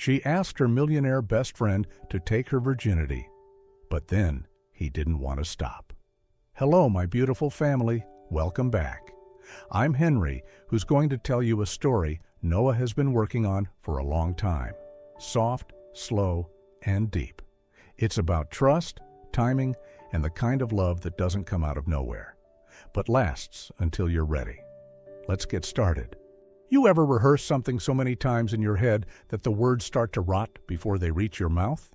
She asked her millionaire best friend to take her virginity. But then he didn't want to stop. Hello, my beautiful family. Welcome back. I'm Henry, who's going to tell you a story Noah has been working on for a long time. Soft, slow, and deep. It's about trust, timing, and the kind of love that doesn't come out of nowhere, but lasts until you're ready. Let's get started. You ever rehearse something so many times in your head that the words start to rot before they reach your mouth?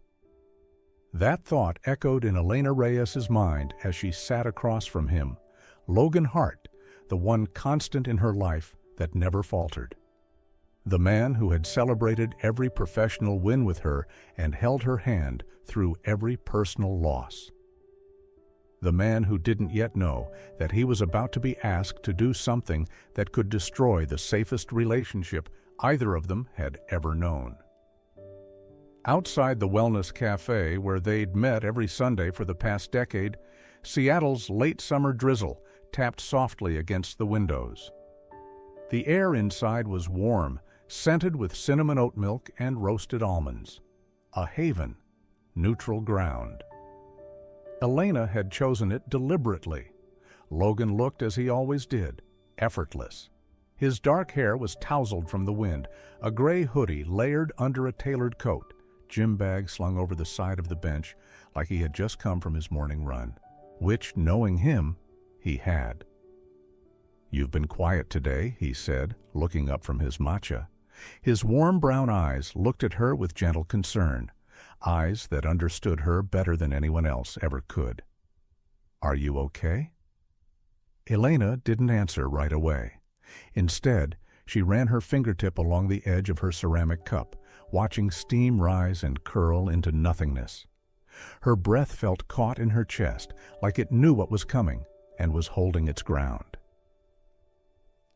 That thought echoed in Elena Reyes' mind as she sat across from him, Logan Hart, the one constant in her life that never faltered. The man who had celebrated every professional win with her and held her hand through every personal loss. The man who didn't yet know that he was about to be asked to do something that could destroy the safest relationship either of them had ever known. Outside the wellness cafe where they'd met every Sunday for the past decade, Seattle's late summer drizzle tapped softly against the windows. The air inside was warm, scented with cinnamon oat milk and roasted almonds. A haven, neutral ground. Elena had chosen it deliberately. Logan looked as he always did, effortless. His dark hair was tousled from the wind, a gray hoodie layered under a tailored coat, gym bag slung over the side of the bench like he had just come from his morning run, which, knowing him, he had. "You've been quiet today," he said, looking up from his matcha. His warm brown eyes looked at her with gentle concern, eyes that understood her better than anyone else ever could. "Are you okay?" Elena didn't answer right away. Instead, she ran her fingertip along the edge of her ceramic cup, watching steam rise and curl into nothingness. Her breath felt caught in her chest, like it knew what was coming and was holding its ground.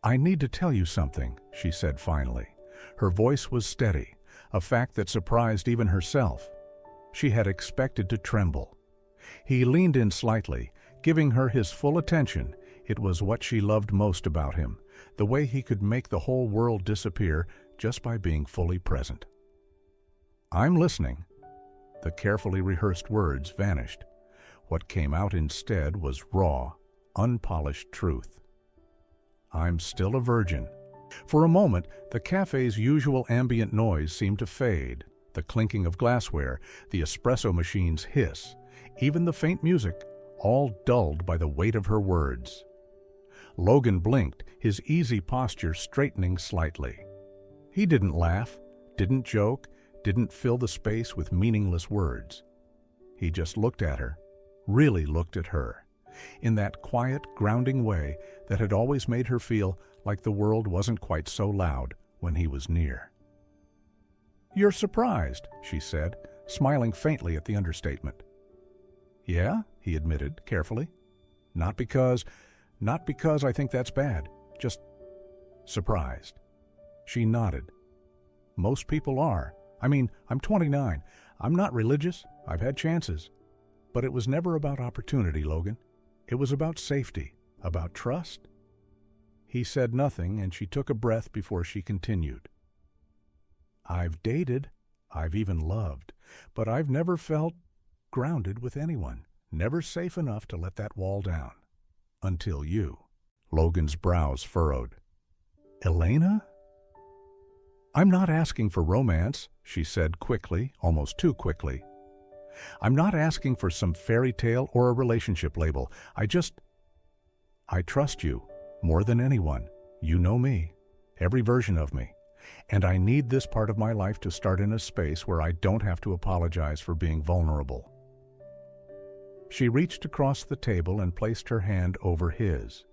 "I need to tell you something," she said finally. Her voice was steady, a fact that surprised even herself. She had expected to tremble. He leaned in slightly, giving her his full attention. It was what she loved most about him, the way he could make the whole world disappear just by being fully present. "I'm listening." The carefully rehearsed words vanished. What came out instead was raw, unpolished truth. "I'm still a virgin." For a moment, the cafe's usual ambient noise seemed to fade. The clinking of glassware, the espresso machine's hiss, even the faint music, all dulled by the weight of her words. Logan blinked, his easy posture straightening slightly. He didn't laugh, didn't joke, didn't fill the space with meaningless words. He just looked at her, really looked at her, in that quiet, grounding way that had always made her feel like the world wasn't quite so loud when he was near. "You're surprised," she said, smiling faintly at the understatement. "Yeah," he admitted carefully. Not because I think that's bad, just surprised." She nodded. "Most people are. I mean, I'm 29. I'm not religious. I've had chances. But it was never about opportunity, Logan. It was about safety, about trust." He said nothing, and she took a breath before she continued. "I've dated, I've even loved, but I've never felt grounded with anyone, never safe enough to let that wall down. Until you." Logan's brows furrowed. "Elena?" "I'm not asking for romance," she said quickly, almost too quickly. "I'm not asking for some fairy tale or a relationship label. I trust you more than anyone. You know me, every version of me. And I need this part of my life to start in a space where I don't have to apologize for being vulnerable." She reached across the table and placed her hand over his.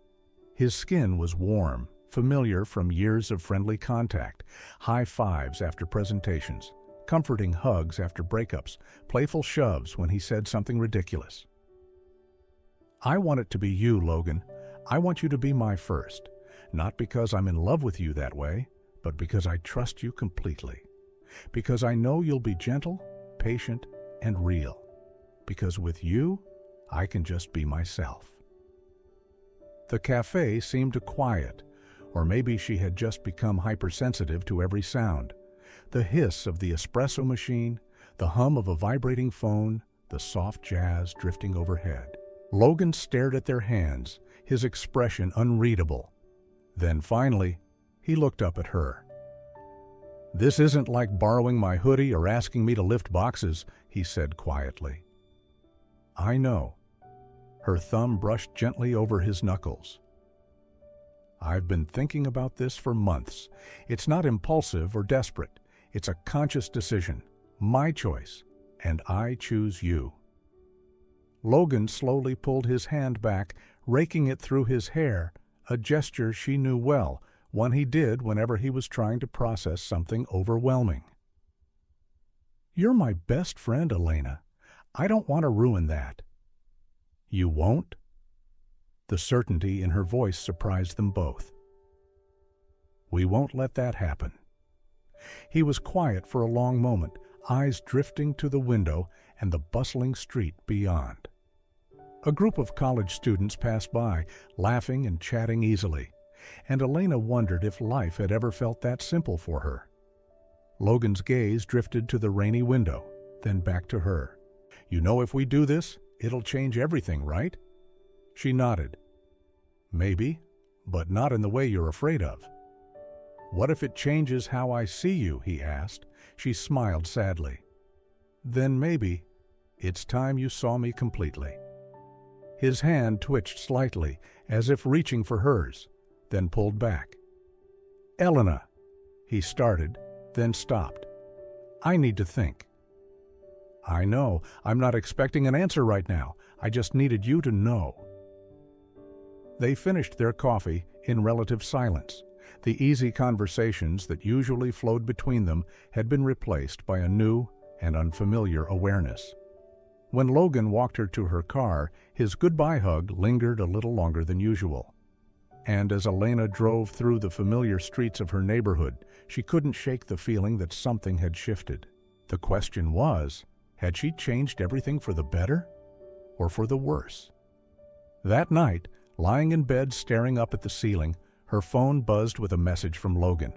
His skin was warm, familiar from years of friendly contact, high fives after presentations, comforting hugs after breakups, playful shoves when he said something ridiculous. "I want it to be you, Logan. I want you to be my first, not because I'm in love with you that way, but because I trust you completely. Because I know you'll be gentle, patient, and real. Because with you, I can just be myself." The cafe seemed quiet, or maybe she had just become hypersensitive to every sound. The hiss of the espresso machine, the hum of a vibrating phone, the soft jazz drifting overhead. Logan stared at their hands, his expression unreadable. Then finally, he looked up at her. "This isn't like borrowing my hoodie or asking me to lift boxes," he said quietly. "I know." Her thumb brushed gently over his knuckles. "I've been thinking about this for months. It's not impulsive or desperate. It's a conscious decision, my choice, and I choose you." Logan slowly pulled his hand back, raking it through his hair, a gesture she knew well, one he did whenever he was trying to process something overwhelming. "You're my best friend, Elena. I don't want to ruin that." "You won't?" The certainty in her voice surprised them both. "We won't let that happen." He was quiet for a long moment, eyes drifting to the window and the bustling street beyond. A group of college students passed by, laughing and chatting easily, and Elena wondered if life had ever felt that simple for her. Logan's gaze drifted to the rainy window, then back to her. "You know, if we do this, it'll change everything, right?" She nodded. "Maybe, but not in the way you're afraid of." "What if it changes how I see you?" he asked. She smiled sadly. "Then maybe it's time you saw me completely." His hand twitched slightly, as if reaching for hers, then pulled back. "Elena," he started, then stopped. "I need to think." "I know. I'm not expecting an answer right now. I just needed you to know." They finished their coffee in relative silence. The easy conversations that usually flowed between them had been replaced by a new and unfamiliar awareness. When Logan walked her to her car, his goodbye hug lingered a little longer than usual. And as Elena drove through the familiar streets of her neighborhood, she couldn't shake the feeling that something had shifted. The question was, had she changed everything for the better or for the worse? That night, lying in bed staring up at the ceiling, her phone buzzed with a message from Logan.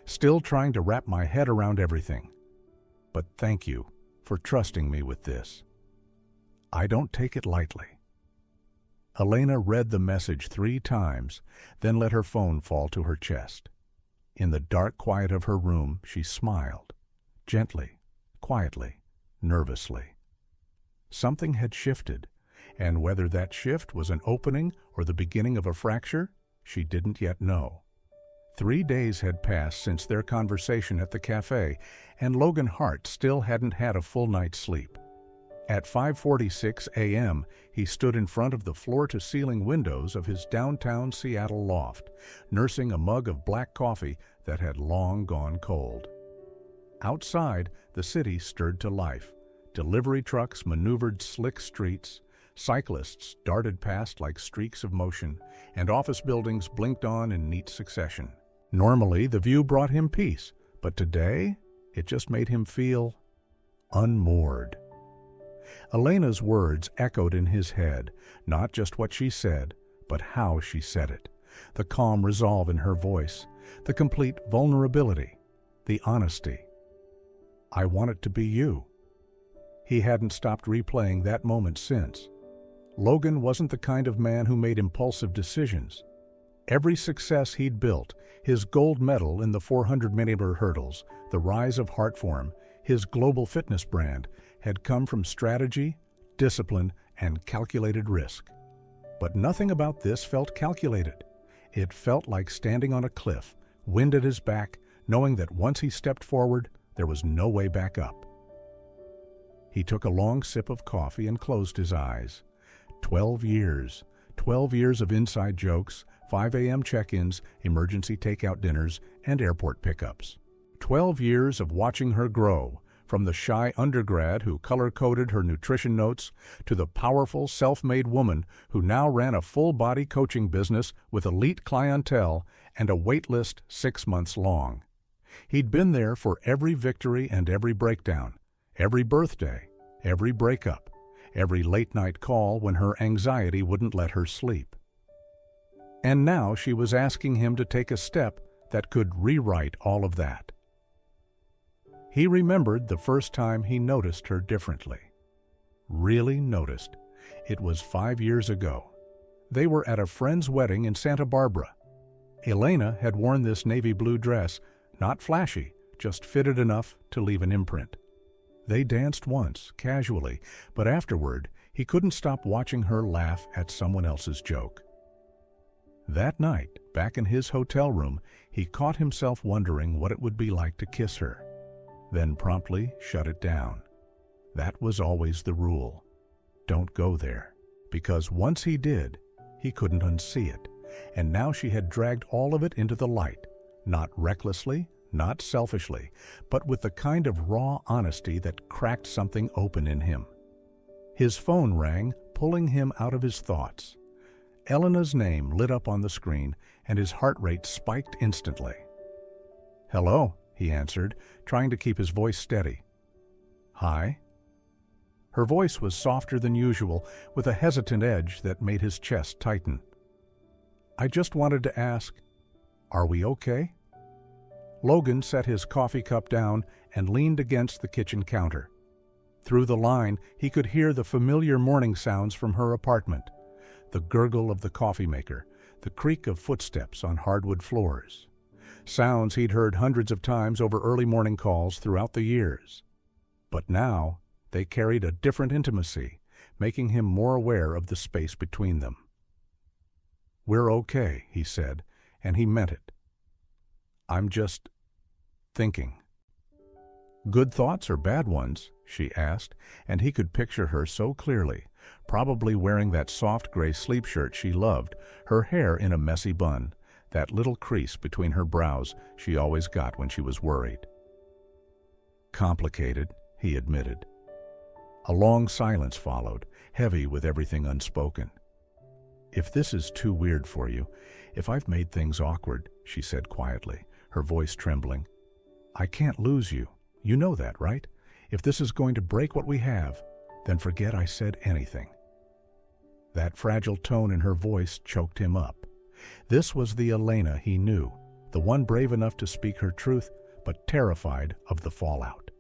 "Still trying to wrap my head around everything. But thank you for trusting me with this. I don't take it lightly." Elena read the message 3 times, then let her phone fall to her chest. In the dark quiet of her room, she smiled, gently, quietly, nervously. Something had shifted, and whether that shift was an opening or the beginning of a fracture, she didn't yet know. 3 days had passed since their conversation at the cafe, and Logan Hart still hadn't had a full night's sleep. At 5:46 a.m., he stood in front of the floor-to-ceiling windows of his downtown Seattle loft, nursing a mug of black coffee that had long gone cold. Outside, the city stirred to life. Delivery trucks maneuvered slick streets, cyclists darted past like streaks of motion, and office buildings blinked on in neat succession. Normally, the view brought him peace, but today, it just made him feel unmoored. Elena's words echoed in his head, not just what she said, but how she said it. The calm resolve in her voice, the complete vulnerability, the honesty. "I want it to be you." He hadn't stopped replaying that moment since. Logan wasn't the kind of man who made impulsive decisions. Every success he'd built, his gold medal in the 400-meter hurdles, the rise of Hart form, his global fitness brand, had come from strategy, discipline, and calculated risk. But nothing about this felt calculated. It felt like standing on a cliff, wind at his back, knowing that once he stepped forward, there was no way back up. He took a long sip of coffee and closed his eyes. 12 years. 12 years of inside jokes, 5 a.m. check-ins, emergency takeout dinners, and airport pickups. 12 years of watching her grow, from the shy undergrad who color-coded her nutrition notes to the powerful, self-made woman who now ran a full-body coaching business with elite clientele and a wait list 6 months long. He'd been there for every victory and every breakdown, every birthday, every breakup, every late-night call when her anxiety wouldn't let her sleep. And now she was asking him to take a step that could rewrite all of that. He remembered the first time he noticed her differently. Really noticed. It was 5 years ago. They were at a friend's wedding in Santa Barbara. Elena had worn this navy blue dress, not flashy, just fitted enough to leave an imprint. They danced once, casually, but afterward, he couldn't stop watching her laugh at someone else's joke. That night, back in his hotel room, he caught himself wondering what it would be like to kiss her, then promptly shut it down. That was always the rule. Don't go there, because once he did, he couldn't unsee it, and now she had dragged all of it into the light, not recklessly, not selfishly, but with the kind of raw honesty that cracked something open in him. His phone rang, pulling him out of his thoughts. Elena's name lit up on the screen, and his heart rate spiked instantly. "Hello," he answered, trying to keep his voice steady. "Hi?" Her voice was softer than usual, with a hesitant edge that made his chest tighten. "I just wanted to ask, are we okay?" Logan set his coffee cup down and leaned against the kitchen counter. Through the line, he could hear the familiar morning sounds from her apartment, the gurgle of the coffee maker, the creak of footsteps on hardwood floors. Sounds he'd heard hundreds of times over early morning calls throughout the years. But now, they carried a different intimacy, making him more aware of the space between them. "We're okay," he said, and he meant it. "I'm just thinking." "Good thoughts or bad ones?" she asked, and he could picture her so clearly, probably wearing that soft gray sleep shirt she loved, her hair in a messy bun, that little crease between her brows she always got when she was worried. "Complicated," he admitted. A long silence followed, heavy with everything unspoken. "If this is too weird for you, if I've made things awkward," she said quietly, her voice trembling, "I can't lose you. You know that, right? If this is going to break what we have, then forget I said anything." That fragile tone in her voice choked him up. This was the Elena he knew, the one brave enough to speak her truth, but terrified of the fallout.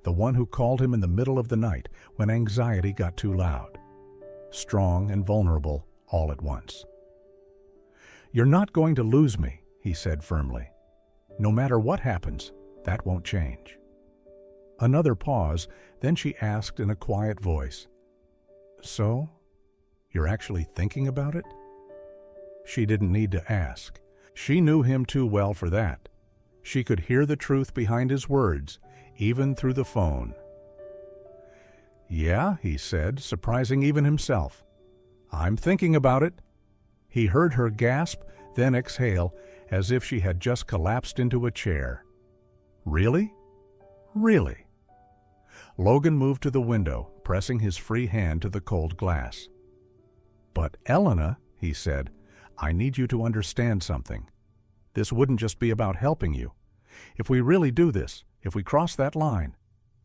The one who called him in the middle of the night when anxiety got too loud. Strong and vulnerable all at once. "You're not going to lose me," he said firmly. "No matter what happens, that won't change." Another pause, then she asked in a quiet voice, "So, you're actually thinking about it?" She didn't need to ask. She knew him too well for that. She could hear the truth behind his words, even through the phone. "Yeah," he said, surprising even himself. "I'm thinking about it." He heard her gasp, then exhale, as if she had just collapsed into a chair. "Really? Really?" Logan moved to the window, pressing his free hand to the cold glass. "But Elena," he said, "I need you to understand something. This wouldn't just be about helping you. If we really do this, if we cross that line,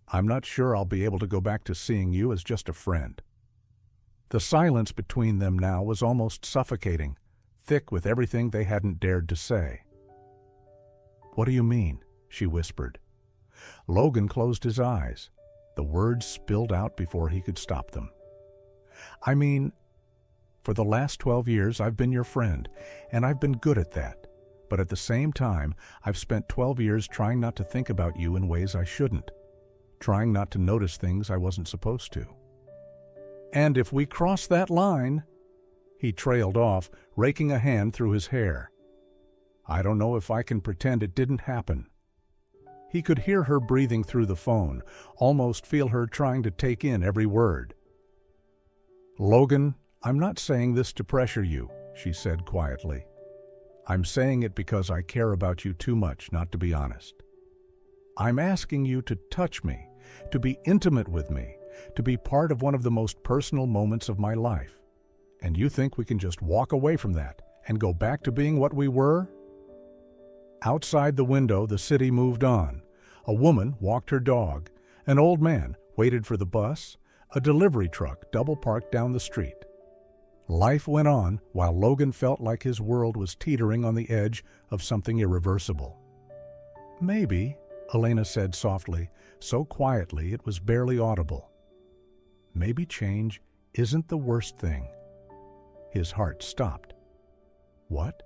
I'm not sure I'll be able to go back to seeing you as just a friend." The silence between them now was almost suffocating, thick with everything they hadn't dared to say. "What do you mean?" she whispered. Logan closed his eyes. The words spilled out before he could stop them. "I mean, for the last 12 years I've been your friend, and I've been good at that. But at the same time, I've spent 12 years trying not to think about you in ways I shouldn't, trying not to notice things I wasn't supposed to. And if we cross that line," he trailed off, raking a hand through his hair, "I don't know if I can pretend it didn't happen." He could hear her breathing through the phone, almost feel her trying to take in every word. "Logan, I'm not saying this to pressure you," she said quietly. "I'm saying it because I care about you too much not to be honest. I'm asking you to touch me, to be intimate with me, to be part of one of the most personal moments of my life. And you think we can just walk away from that and go back to being what we were?" Outside the window, the city moved on. A woman walked her dog. An old man waited for the bus. A delivery truck double-parked down the street. Life went on while Logan felt like his world was teetering on the edge of something irreversible. Maybe, Elena said softly, so quietly it was barely audible. Maybe change isn't the worst thing. His heart stopped. What?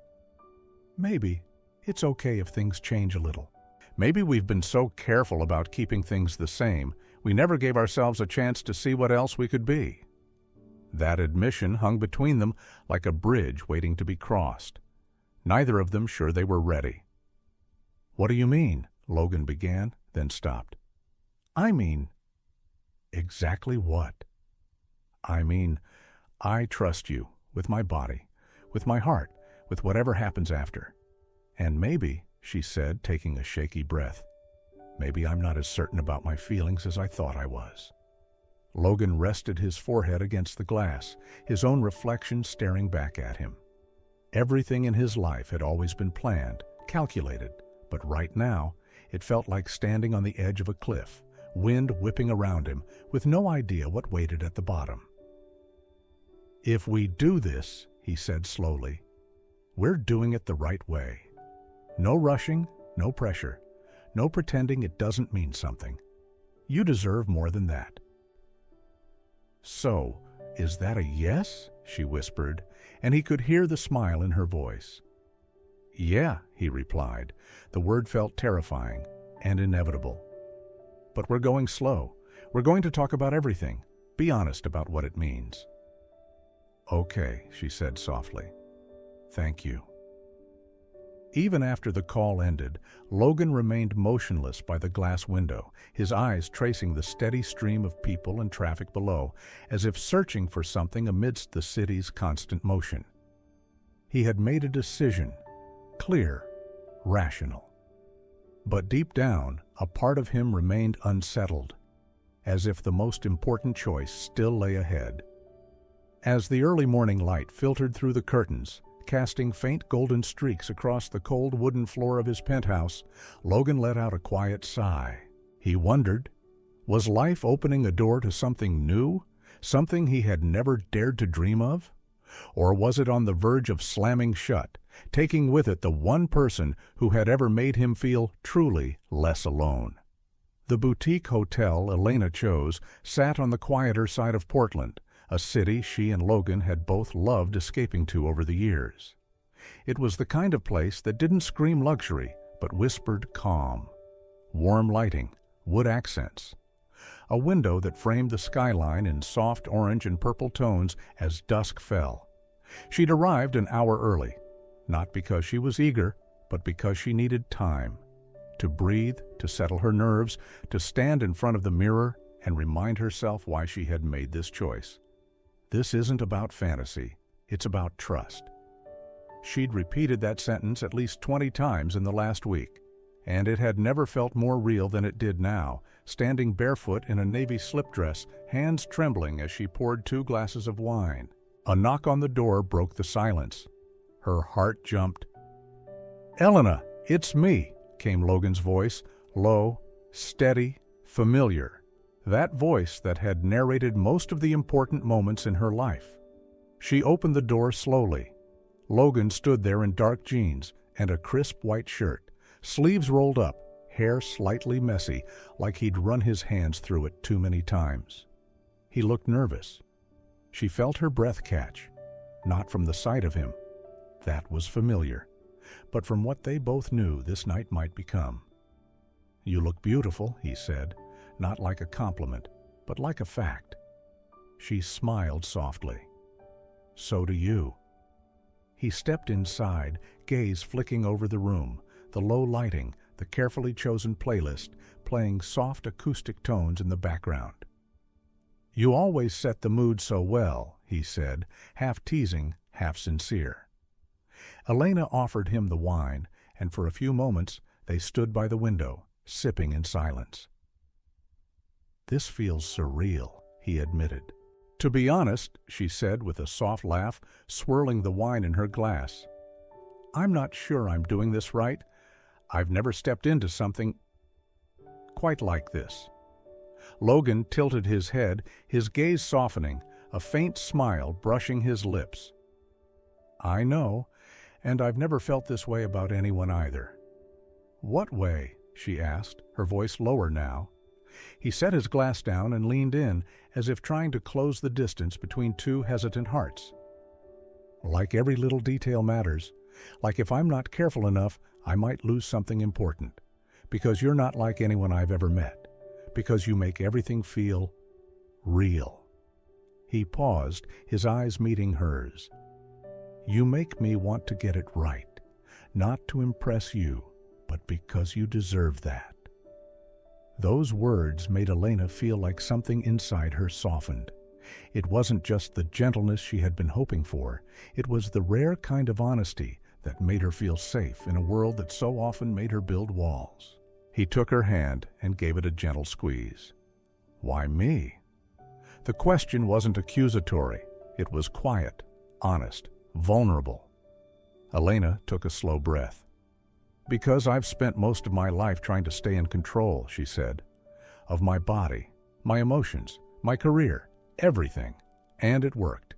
Maybe it's okay if things change a little. Maybe we've been so careful about keeping things the same, we never gave ourselves a chance to see what else we could be. That admission hung between them like a bridge waiting to be crossed. Neither of them sure they were ready. "What do you mean?" Logan began, then stopped. "I mean..." "Exactly what?" "I mean, I trust you, with my body, with my heart, with whatever happens after. And maybe," she said, taking a shaky breath, "maybe I'm not as certain about my feelings as I thought I was." Logan rested his forehead against the glass, his own reflection staring back at him. Everything in his life had always been planned, calculated, but right now it felt like standing on the edge of a cliff, wind whipping around him, with no idea what waited at the bottom. "If we do this," he said slowly, "we're doing it the right way. No rushing, no pressure, no pretending it doesn't mean something. You deserve more than that." "So, is that a yes?" she whispered, and he could hear the smile in her voice. "Yeah," he replied. The word felt terrifying and inevitable. "But we're going slow. We're going to talk about everything. Be honest about what it means." "Okay," she said softly. "Thank you." Even after the call ended, Logan remained motionless by the glass window, his eyes tracing the steady stream of people and traffic below, as if searching for something amidst the city's constant motion. He had made a decision, clear, rational. But deep down, a part of him remained unsettled, as if the most important choice still lay ahead. As the early morning light filtered through the curtains, casting faint golden streaks across the cold wooden floor of his penthouse, Logan let out a quiet sigh. He wondered, was life opening a door to something new, something he had never dared to dream of? Or was it on the verge of slamming shut, taking with it the one person who had ever made him feel truly less alone? The boutique hotel Elena chose sat on the quieter side of Portland, a city she and Logan had both loved escaping to over the years. It was the kind of place that didn't scream luxury, but whispered calm. Warm lighting, wood accents. A window that framed the skyline in soft orange and purple tones as dusk fell. She'd arrived an hour early, not because she was eager, but because she needed time. To breathe, to settle her nerves, to stand in front of the mirror and remind herself why she had made this choice. This isn't about fantasy, it's about trust. She'd repeated that sentence at least 20 times in the last week, and it had never felt more real than it did now, standing barefoot in a navy slip dress, hands trembling as she poured 2 glasses of wine. A knock on the door broke the silence. Her heart jumped. "Elena, it's me," came Logan's voice, low, steady, familiar. That voice that had narrated most of the important moments in her life. She opened the door slowly. Logan stood there in dark jeans and a crisp white shirt, sleeves rolled up, hair slightly messy, like he'd run his hands through it too many times. He looked nervous. She felt her breath catch, not from the sight of him. That was familiar, but from what they both knew this night might become. "You look beautiful," he said. Not like a compliment, but like a fact. She smiled softly. "So do you." He stepped inside, gaze flicking over the room, the low lighting, the carefully chosen playlist, playing soft acoustic tones in the background. "You always set the mood so well," he said, half teasing, half sincere. Elena offered him the wine, and for a few moments they stood by the window, sipping in silence. "This feels surreal," he admitted. "To be honest," she said with a soft laugh, swirling the wine in her glass, "I'm not sure I'm doing this right. I've never stepped into something quite like this." Logan tilted his head, his gaze softening, a faint smile brushing his lips. "I know, and I've never felt this way about anyone either." "What way?" she asked, her voice lower now. He set his glass down and leaned in, as if trying to close the distance between two hesitant hearts. Like every little detail matters. Like if I'm not careful enough, I might lose something important. Because you're not like anyone I've ever met. Because you make everything feel real. He paused, his eyes meeting hers. You make me want to get it right. Not to impress you, but because you deserve that. Those words made Elena feel like something inside her softened. It wasn't just the gentleness she had been hoping for. It was the rare kind of honesty that made her feel safe in a world that so often made her build walls. He took her hand and gave it a gentle squeeze. Why me? The question wasn't accusatory. It was quiet, honest, vulnerable. Elena took a slow breath. Because I've spent most of my life trying to stay in control, she said, of my body, my emotions, my career, everything. And it worked.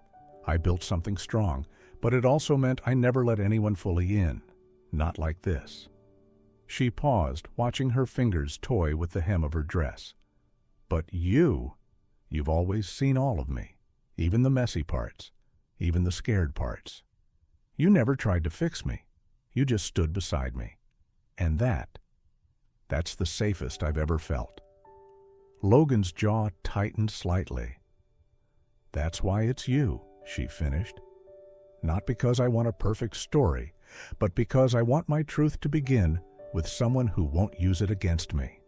I built something strong, but it also meant I never let anyone fully in. Not like this. She paused, watching her fingers toy with the hem of her dress. But you've always seen all of me, even the messy parts, even the scared parts. You never tried to fix me. You just stood beside me. And that's the safest I've ever felt. Logan's jaw tightened slightly. That's why it's you, she finished. Not because I want a perfect story, but because I want my truth to begin with someone who won't use it against me.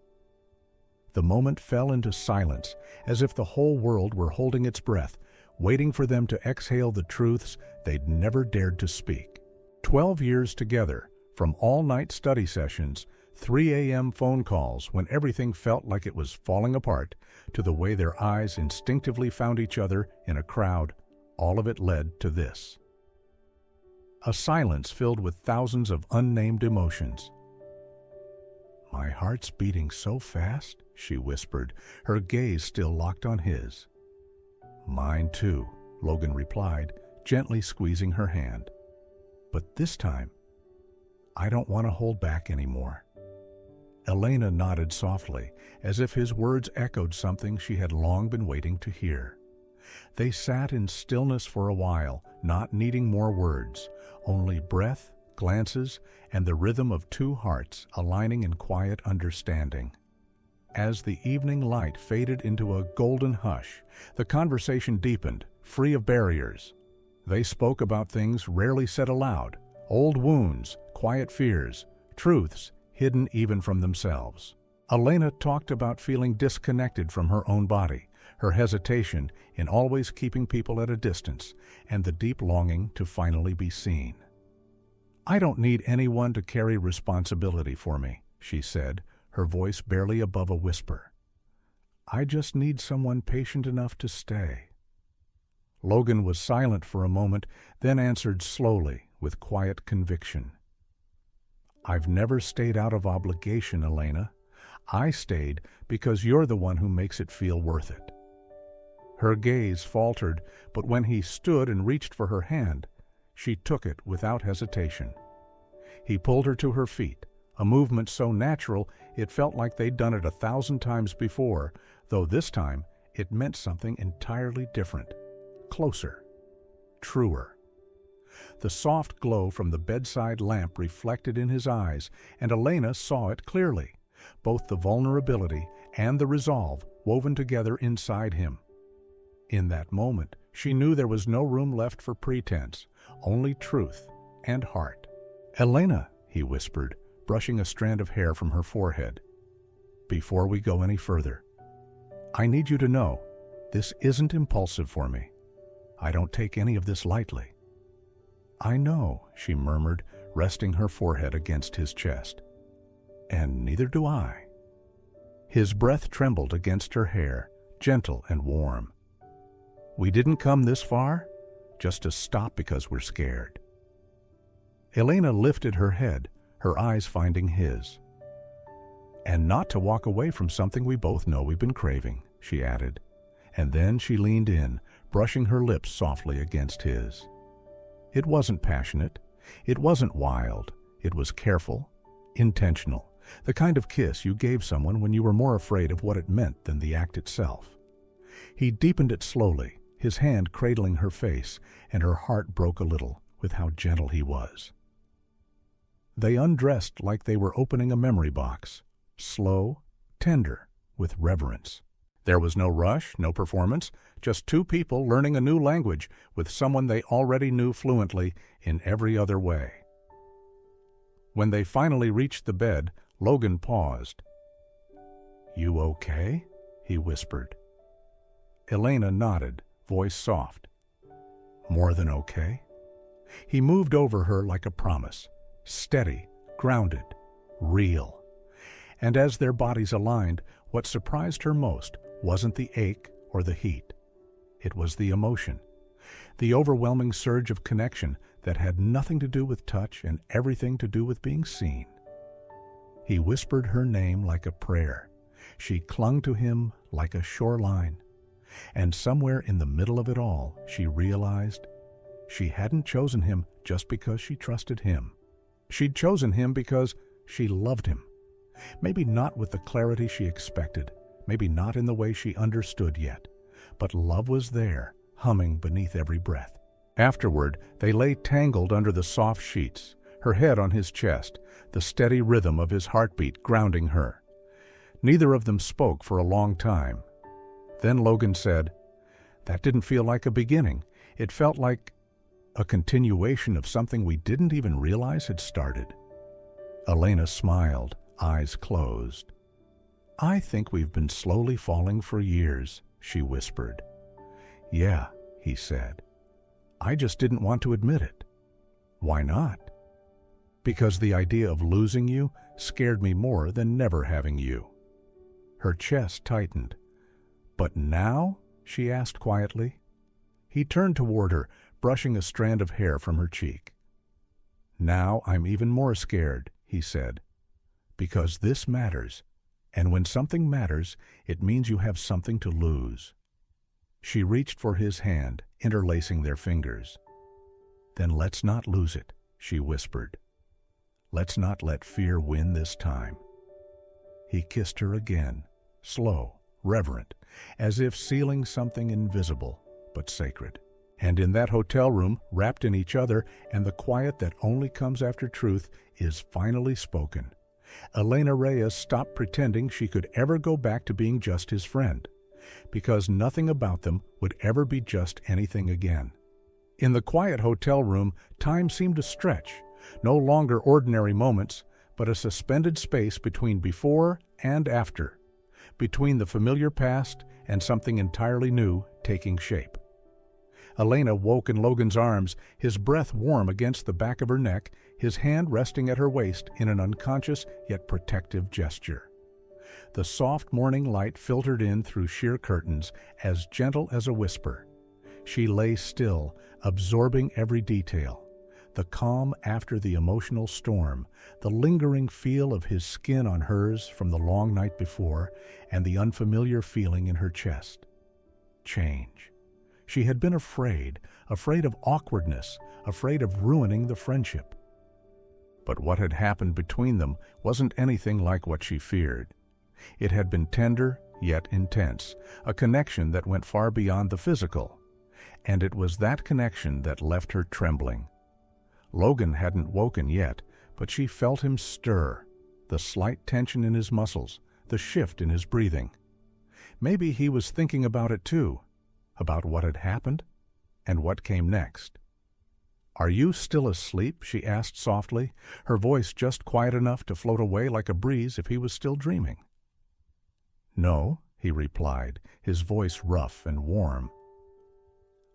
The moment fell into silence, as if the whole world were holding its breath, waiting for them to exhale the truths they'd never dared to speak. 12 years together, from all-night study sessions, 3 a.m. phone calls when everything felt like it was falling apart, to the way their eyes instinctively found each other in a crowd, all of it led to this. A silence filled with thousands of unnamed emotions. My heart's beating so fast, she whispered, her gaze still locked on his. Mine too, Logan replied, gently squeezing her hand. But this time, I don't want to hold back anymore. Elena nodded softly, as if his words echoed something she had long been waiting to hear. They sat in stillness for a while, not needing more words, only breath, glances, and the rhythm of two hearts aligning in quiet understanding. As the evening light faded into a golden hush, the conversation deepened, free of barriers. They spoke about things rarely said aloud, old wounds, quiet fears, truths hidden even from themselves. Elena talked about feeling disconnected from her own body, her hesitation in always keeping people at a distance, and the deep longing to finally be seen. I don't need anyone to carry responsibility for me, she said, her voice barely above a whisper. I just need someone patient enough to stay. Logan was silent for a moment, then answered slowly, with quiet conviction. I've never stayed out of obligation, Elena. I stayed because you're the one who makes it feel worth it. Her gaze faltered, but when he stood and reached for her hand, she took it without hesitation. He pulled her to her feet, a movement so natural it felt like they'd done it 1,000 times before, though this time it meant something entirely different. Closer. Truer. The soft glow from the bedside lamp reflected in his eyes, and Elena saw it clearly, both the vulnerability and the resolve woven together inside him. In that moment, she knew there was no room left for pretense, only truth and heart. Elena, he whispered, brushing a strand of hair from her forehead. Before we go any further, I need you to know, this isn't impulsive for me. I don't take any of this lightly. I know, she murmured, resting her forehead against his chest. And neither do I. His breath trembled against her hair, gentle and warm. We didn't come this far, just to stop because we're scared. Elena lifted her head, her eyes finding his. And not to walk away from something we both know we've been craving, she added. And then she leaned in, brushing her lips softly against his. It wasn't passionate. It wasn't wild. It was careful, intentional, The kind of kiss you gave someone when you were more afraid of what it meant than the act itself. He deepened it slowly, his hand cradling her face, and her heart broke a little with how gentle he was. They undressed like they were opening a memory box, slow, tender, with reverence. There was no rush, no performance, just two people learning a new language with someone they already knew fluently in every other way. When they finally reached the bed, Logan paused. "You okay?" he whispered. Elena nodded, voice soft. "More than okay?" He moved over her like a promise, steady, grounded, real. And as their bodies aligned, what surprised her most wasn't the ache or the heat. It was the emotion, the overwhelming surge of connection that had nothing to do with touch and everything to do with being seen. He whispered her name like a prayer. She clung to him like a shoreline. And somewhere in the middle of it all, she realized she hadn't chosen him just because she trusted him. She'd chosen him because she loved him. Maybe not with the clarity she expected, maybe not in the way she understood yet, but love was there, humming beneath every breath. Afterward, they lay tangled under the soft sheets, her head on his chest, the steady rhythm of his heartbeat grounding her. Neither of them spoke for a long time. Then Logan said, "That didn't feel like a beginning. It felt like a continuation of something we didn't even realize had started." Elena smiled, eyes closed. "I think we've been slowly falling for years," she whispered. "Yeah," he said. "I just didn't want to admit it." "Why not?" "Because the idea of losing you scared me more than never having you." Her chest tightened. "But now?" she asked quietly. He turned toward her, brushing a strand of hair from her cheek. "Now I'm even more scared," he said, "because this matters, and when something matters, it means you have something to lose." She reached for his hand, interlacing their fingers. "Then let's not lose it," she whispered. "Let's not let fear win this time." He kissed her again, slow, reverent, as if sealing something invisible but sacred. And in that hotel room, wrapped in each other and the quiet that only comes after truth, is finally spoken. Elena Reyes stopped pretending she could ever go back to being just his friend, because nothing about them would ever be just anything again. In the quiet hotel room, time seemed to stretch, no longer ordinary moments, but a suspended space between before and after, between the familiar past and something entirely new taking shape. Elena woke in Logan's arms, his breath warm against the back of her neck, his hand resting at her waist in an unconscious yet protective gesture. The soft morning light filtered in through sheer curtains, as gentle as a whisper. She lay still, absorbing every detail. The calm after the emotional storm, the lingering feel of his skin on hers from the long night before, and the unfamiliar feeling in her chest. Change. She had been afraid of awkwardness, afraid of ruining the friendship. But what had happened between them wasn't anything like what she feared. It had been tender, yet intense, a connection that went far beyond the physical. And it was that connection that left her trembling. Logan hadn't woken yet, but she felt him stir, the slight tension in his muscles, the shift in his breathing. Maybe he was thinking about it too, about what had happened and what came next. "Are you still asleep?" she asked softly, her voice just quiet enough to float away like a breeze if he was still dreaming. "No," he replied, his voice rough and warm.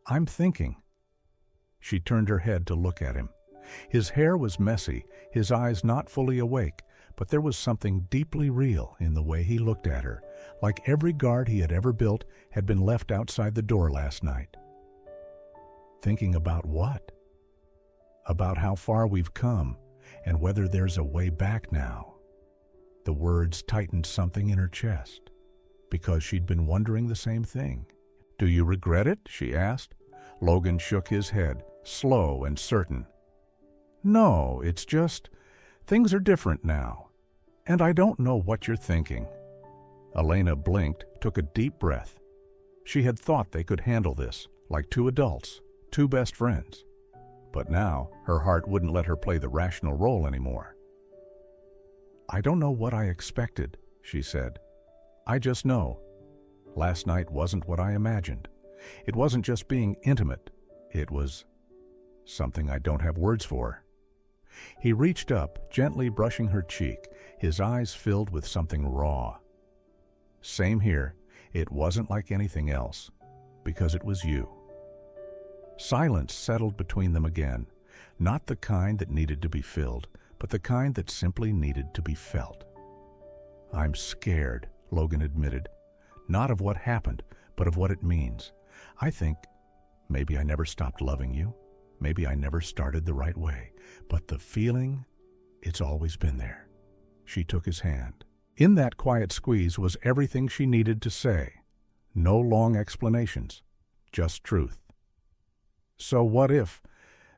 "I'm thinking." She turned her head to look at him. His hair was messy, his eyes not fully awake, but there was something deeply real in the way he looked at her, like every guard he had ever built had been left outside the door last night. "Thinking about what?" "About how far we've come, and whether there's a way back now." The words tightened something in her chest, because she'd been wondering the same thing. "Do you regret it?" she asked. Logan shook his head, slow and certain. "No, it's just, things are different now. And I don't know what you're thinking." Elena blinked, took a deep breath. She had thought they could handle this, like two adults, two best friends. But now her heart wouldn't let her play the rational role anymore. "I don't know what I expected," she said. "I just know. Last night wasn't what I imagined. It wasn't just being intimate. It was something I don't have words for." He reached up, gently brushing her cheek, his eyes filled with something raw. "Same here. It wasn't like anything else, because it was you." Silence settled between them again, not the kind that needed to be filled, but the kind that simply needed to be felt. "I'm scared," Logan admitted, "not of what happened, but of what it means. I think maybe I never stopped loving you. Maybe I never started the right way, but the feeling, it's always been there." She took his hand. In that quiet squeeze was everything she needed to say. No long explanations, just truth. "So what if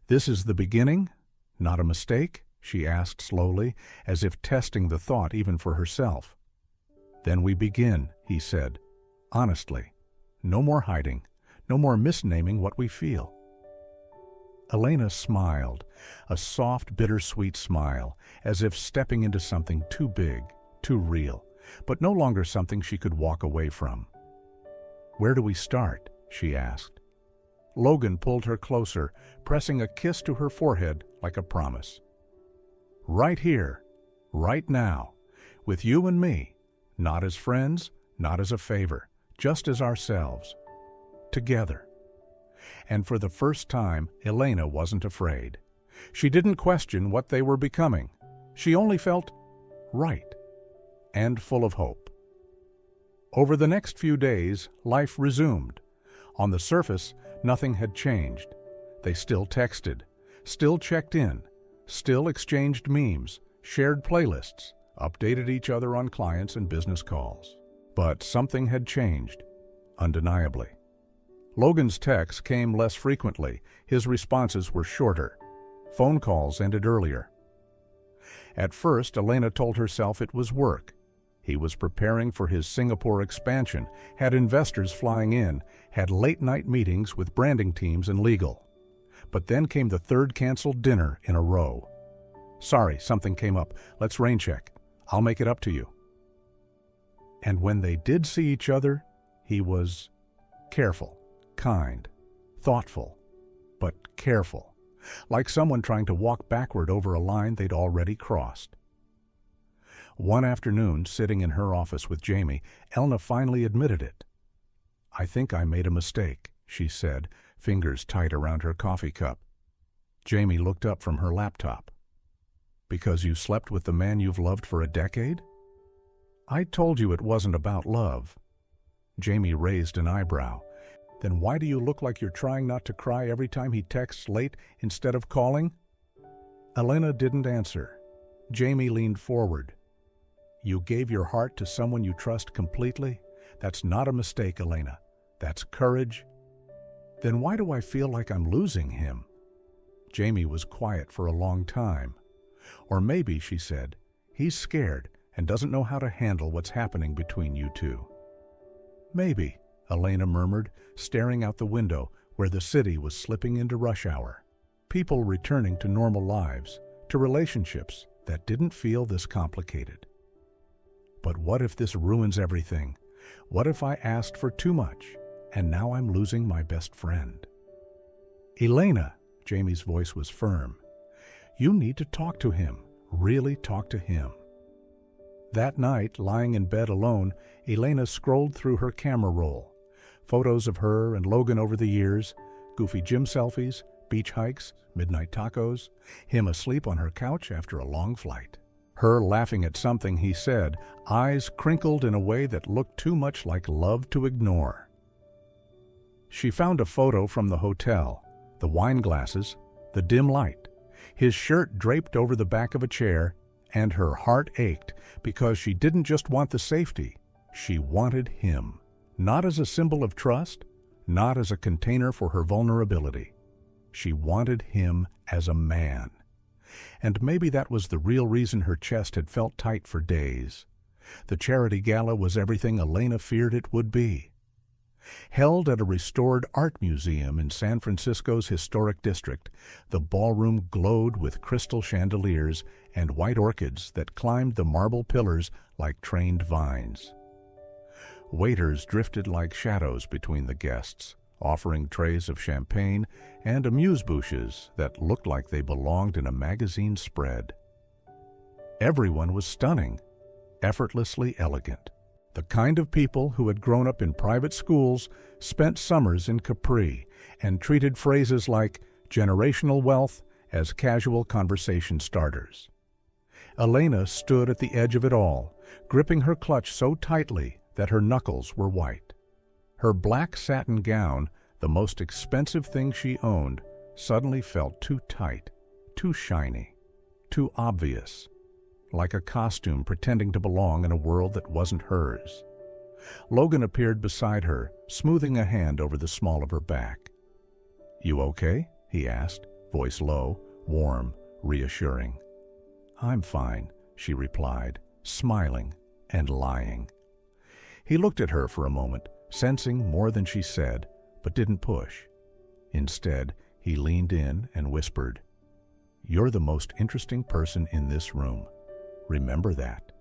this is the beginning, not a mistake?" she asked slowly, as if testing the thought even for herself. "Then we begin," he said, honestly. "No more hiding, no more misnaming what we feel." Elena smiled, a soft, bittersweet smile, as if stepping into something too big, too real, but no longer something she could walk away from. "Where do we start?" she asked. Logan pulled her closer, pressing a kiss to her forehead like a promise. "Right here, right now, with you and me, not as friends, not as a favor, just as ourselves, together." And for the first time, Elena wasn't afraid. She didn't question what they were becoming. She only felt right and full of hope. Over the next few days, life resumed. On the surface, nothing had changed. They still texted, still checked in, still exchanged memes, shared playlists, updated each other on clients and business calls. But something had changed, undeniably. Logan's texts came less frequently. His responses were shorter. Phone calls ended earlier. At first, Elena told herself it was work. He was preparing for his Singapore expansion, had investors flying in, had late-night meetings with branding teams and legal. But then came the third canceled dinner in a row. "Sorry, something came up. Let's rain check. I'll make it up to you." And when they did see each other, he was careful, kind, thoughtful, but careful, like someone trying to walk backward over a line they'd already crossed. One afternoon, sitting in her office with Jamie, Elena finally admitted it. "I think I made a mistake," she said, fingers tight around her coffee cup. Jamie looked up from her laptop. "Because you slept with the man you've loved for a decade?" "I told you it wasn't about love." Jamie raised an eyebrow. "Then why do you look like you're trying not to cry every time he texts late instead of calling?" Elena didn't answer. Jamie leaned forward. "You gave your heart to someone you trust completely? That's not a mistake, Elena. That's courage." "Then why do I feel like I'm losing him?" Jamie was quiet for a long time. "Or maybe," she said, "he's scared and doesn't know how to handle what's happening between you two." "Maybe," Elena murmured, staring out the window where the city was slipping into rush hour. People returning to normal lives, to relationships that didn't feel this complicated. But what if this ruins everything? What if I asked for too much, and now I'm losing my best friend? "Elena," Jamie's voice was firm, "you need to talk to him, really talk to him." That night, lying in bed alone, Elena scrolled through her camera roll. Photos of her and Logan over the years, goofy gym selfies, beach hikes, midnight tacos, him asleep on her couch after a long flight. Her laughing at something he said, eyes crinkled in a way that looked too much like love to ignore. She found a photo from the hotel, the wine glasses, the dim light, his shirt draped over the back of a chair, and her heart ached because she didn't just want the safety, she wanted him. Not as a symbol of trust, not as a container for her vulnerability. She wanted him as a man. And maybe that was the real reason her chest had felt tight for days. The charity gala was everything Elena feared it would be. Held at a restored art museum in San Francisco's historic district, the ballroom glowed with crystal chandeliers and white orchids that climbed the marble pillars like trained vines. Waiters drifted like shadows between the guests, offering trays of champagne and amuse-bouches that looked like they belonged in a magazine spread. Everyone was stunning, effortlessly elegant. The kind of people who had grown up in private schools, spent summers in Capri, and treated phrases like generational wealth as casual conversation starters. Elena stood at the edge of it all, gripping her clutch so tightly that her knuckles were white. Her black satin gown, the most expensive thing she owned, suddenly felt too tight, too shiny, too obvious, like a costume pretending to belong in a world that wasn't hers. Logan appeared beside her, smoothing a hand over the small of her back. "You okay?" he asked, voice low, warm, reassuring. "I'm fine," she replied, smiling and lying. He looked at her for a moment, sensing more than she said, but didn't push. Instead, he leaned in and whispered, "You're the most interesting person in this room. Remember that."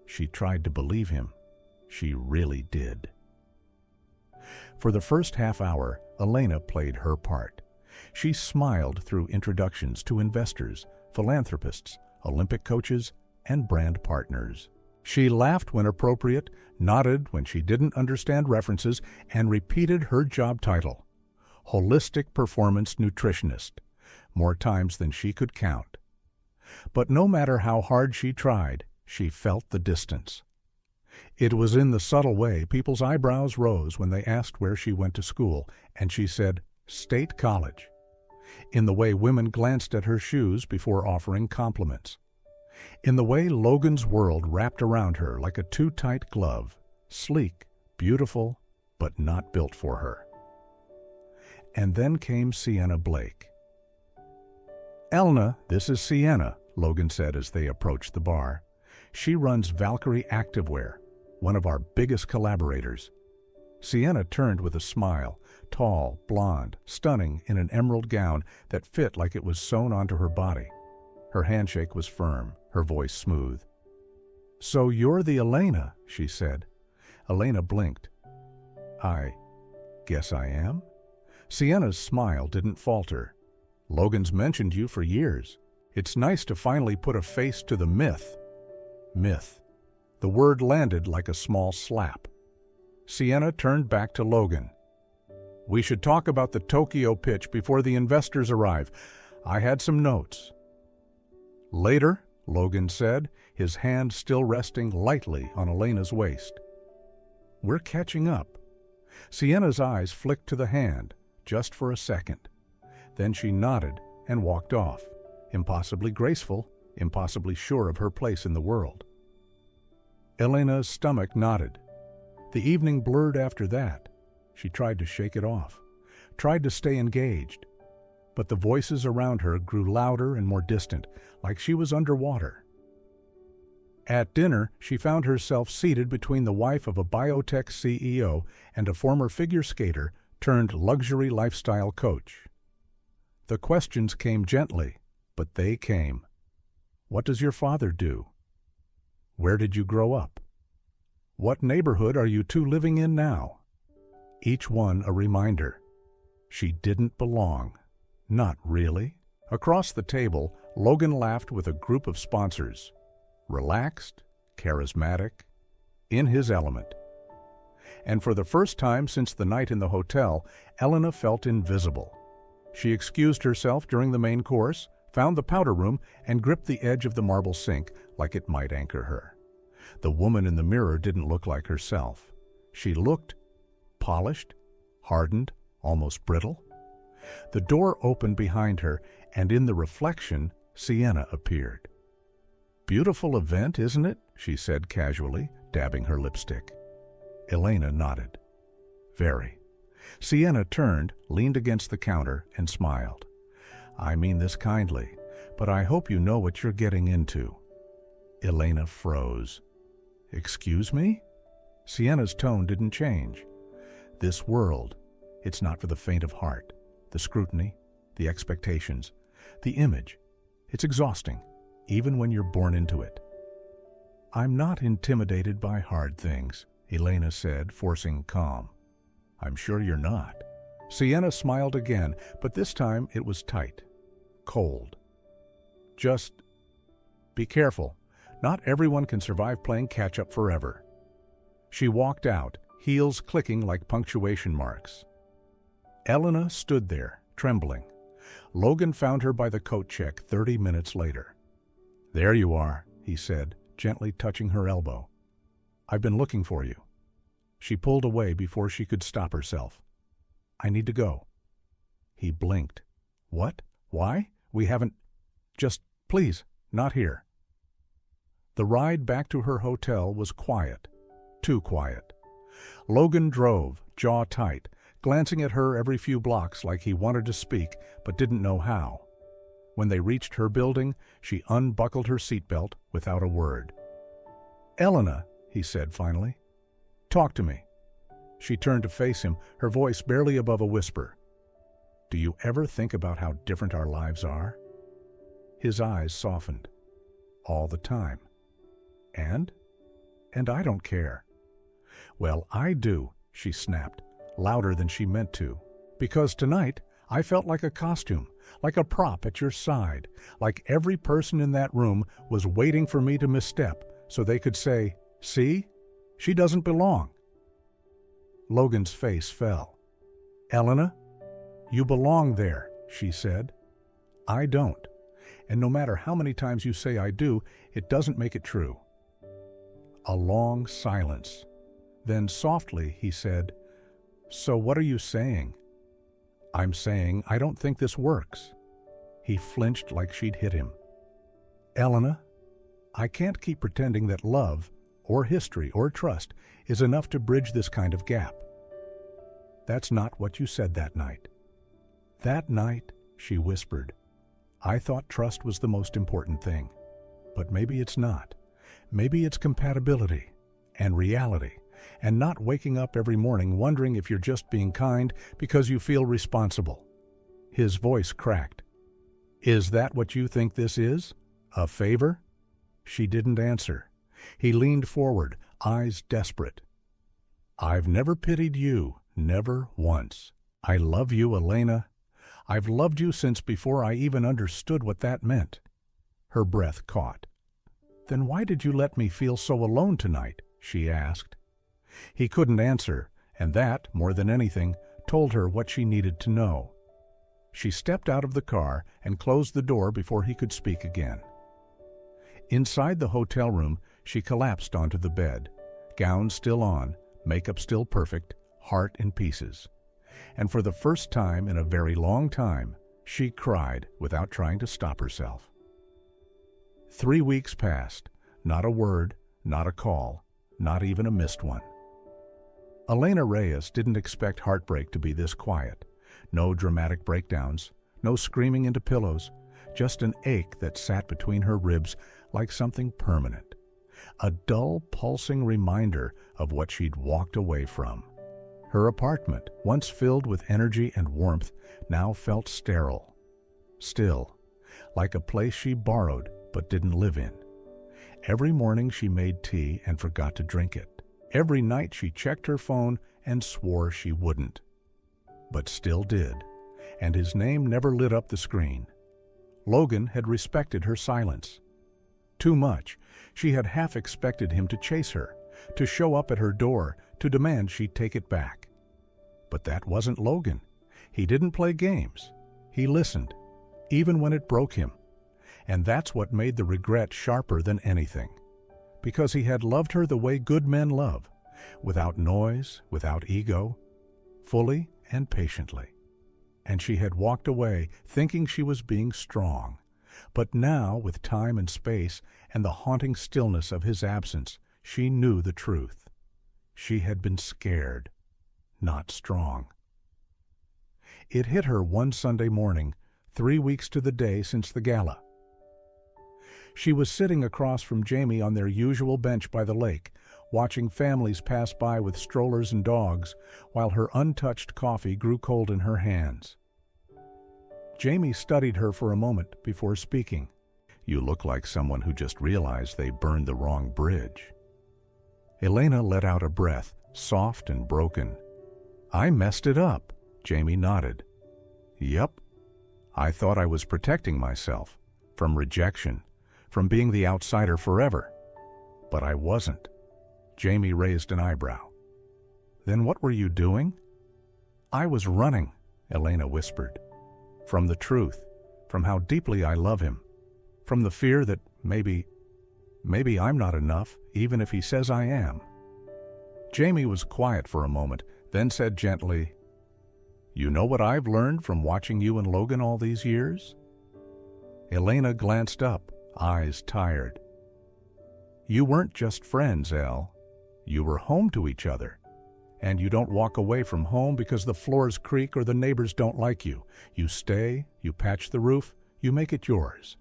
She tried to believe him. She really did. For the first half hour, Elena played her part. She smiled through introductions to investors, philanthropists, Olympic coaches, and brand partners. She laughed when appropriate, nodded when she didn't understand references, and repeated her job title, Holistic Performance Nutritionist, more times than she could count. But no matter how hard she tried, she felt the distance. It was in the subtle way people's eyebrows rose when they asked where she went to school, and she said, "State College." In the way women glanced at her shoes before offering compliments. In the way Logan's world wrapped around her like a too-tight glove, sleek, beautiful, but not built for her. And then came Sienna Blake. "Elena, this is Sienna," Logan said as they approached the bar. "She runs Valkyrie Activewear, one of our biggest collaborators." Sienna turned with a smile, tall, blonde, stunning in an emerald gown that fit like it was sewn onto her body. Her handshake was firm, her voice smooth. "So you're the Elena," she said. Elena blinked. "I guess I am?" Sienna's smile didn't falter. "Logan's mentioned you for years. It's nice to finally put a face to the myth." Myth. The word landed like a small slap. Sienna turned back to Logan. "We should talk about the Tokyo pitch before the investors arrive. I had some notes." "Later," Logan said, his hand still resting lightly on Elena's waist. "We're catching up." Sienna's eyes flicked to the hand, just for a second. Then she nodded and walked off, impossibly graceful, impossibly sure of her place in the world. Elena's stomach knotted. The evening blurred after that. She tried to shake it off, tried to stay engaged. But the voices around her grew louder and more distant, like she was underwater. At dinner, she found herself seated between the wife of a biotech CEO and a former figure skater turned luxury lifestyle coach. The questions came gently, but they came. "What does your father do? Where did you grow up? What neighborhood are you two living in now?" Each one a reminder. She didn't belong. Not really. Across the table, Logan laughed with a group of sponsors. Relaxed, charismatic, in his element. And for the first time since the night in the hotel, Elena felt invisible. She excused herself during the main course, found the powder room, and gripped the edge of the marble sink like it might anchor her. The woman in the mirror didn't look like herself. She looked polished, hardened, almost brittle. The door opened behind her, and in the reflection, Sienna appeared. "Beautiful event, isn't it?" she said casually, dabbing her lipstick. Elena nodded. "Very." Sienna turned, leaned against the counter, and smiled. "I mean this kindly. but I hope you know what you're getting into." Elena froze. "Excuse me?" Sienna's tone didn't change. "This world, it's not for the faint of heart. The scrutiny, the expectations, the image, it's exhausting, even when you're born into it." "I'm not intimidated by hard things," Elena said, forcing calm. "I'm sure you're not." Sienna smiled again, but this time it was tight, cold. "Just be careful. Not everyone can survive playing catch-up forever." She walked out, heels clicking like punctuation marks. Elena stood there, trembling. Logan found her by the coat check 30 minutes later. "There you are," he said, gently touching her elbow. "I've been looking for you." She pulled away before she could stop herself. "I need to go." He blinked. "What? Why? We haven't... Just, please, not here." The ride back to her hotel was quiet. Too quiet. Logan drove, jaw tight, glancing at her every few blocks like he wanted to speak but didn't know how. When they reached her building, she unbuckled her seatbelt without a word. "Elena," he said finally, "talk to me." She turned to face him, her voice barely above a whisper. "Do you ever think about how different our lives are?" His eyes softened. "All the time." And I don't care." "Well, I do," she snapped, louder than she meant to. "Because tonight I felt like a costume, like a prop at your side, like every person in that room was waiting for me to misstep so they could say, 'See, she doesn't belong.'" Logan's face fell. "Elena, you belong there," she said. "I don't. And no matter how many times you say I do, it doesn't make it true." A long silence. Then softly he said, "So what are you saying?" "I'm saying I don't think this works." He flinched like she'd hit him. "Elena, I can't keep pretending that love, or history, or trust is enough to bridge this kind of gap." "That's not what you said that night." "That night," she whispered, "I thought trust was the most important thing. But maybe it's not. Maybe it's compatibility and reality, and not waking up every morning wondering if you're just being kind because you feel responsible." His voice cracked. "Is that what you think this is? A favor?" She didn't answer. He leaned forward, eyes desperate. "I've never pitied you, never once. I love you, Elena. I've loved you since before I even understood what that meant." Her breath caught. "Then why did you let me feel so alone tonight?" she asked. He couldn't answer, and that, more than anything, told her what she needed to know. She stepped out of the car and closed the door before he could speak again. Inside the hotel room, she collapsed onto the bed, gown still on, makeup still perfect, heart in pieces. And for the first time in a very long time, she cried without trying to stop herself. 3 weeks passed, not a word, not a call, not even a missed one. Elena Reyes didn't expect heartbreak to be this quiet. No dramatic breakdowns, no screaming into pillows, just an ache that sat between her ribs like something permanent. A dull, pulsing reminder of what she'd walked away from. Her apartment, once filled with energy and warmth, now felt sterile. Still, like a place she borrowed but didn't live in. Every morning she made tea and forgot to drink it. Every night she checked her phone and swore she wouldn't. But still did, and his name never lit up the screen. Logan had respected her silence. Too much. She had half expected him to chase her, to show up at her door, to demand she'd take it back. But that wasn't Logan. He didn't play games. He listened, even when it broke him. And that's what made the regret sharper than anything. Because he had loved her the way good men love, without noise, without ego, fully and patiently. And she had walked away thinking she was being strong. But now, with time and space and the haunting stillness of his absence, she knew the truth. She had been scared, not strong. It hit her one Sunday morning, 3 weeks to the day since the gala. She was sitting across from Jamie on their usual bench by the lake, watching families pass by with strollers and dogs, while her untouched coffee grew cold in her hands. Jamie studied her for a moment before speaking. "You look like someone who just realized they burned the wrong bridge." Elena let out a breath, soft and broken. "I messed it up," Jamie nodded. "Yep. I thought I was protecting myself from rejection, from being the outsider forever. But I wasn't." Jamie raised an eyebrow. "Then what were you doing?" "I was running," Elena whispered. "From the truth, from how deeply I love him, from the fear that maybe I'm not enough, even if he says I am." Jamie was quiet for a moment, then said gently, "You know what I've learned from watching you and Logan all these years?" Elena glanced up, eyes tired. "You weren't just friends, Elle. You were home to each other. And you don't walk away from home because the floors creak or the neighbors don't like you. You stay, you patch the roof, you make it yours."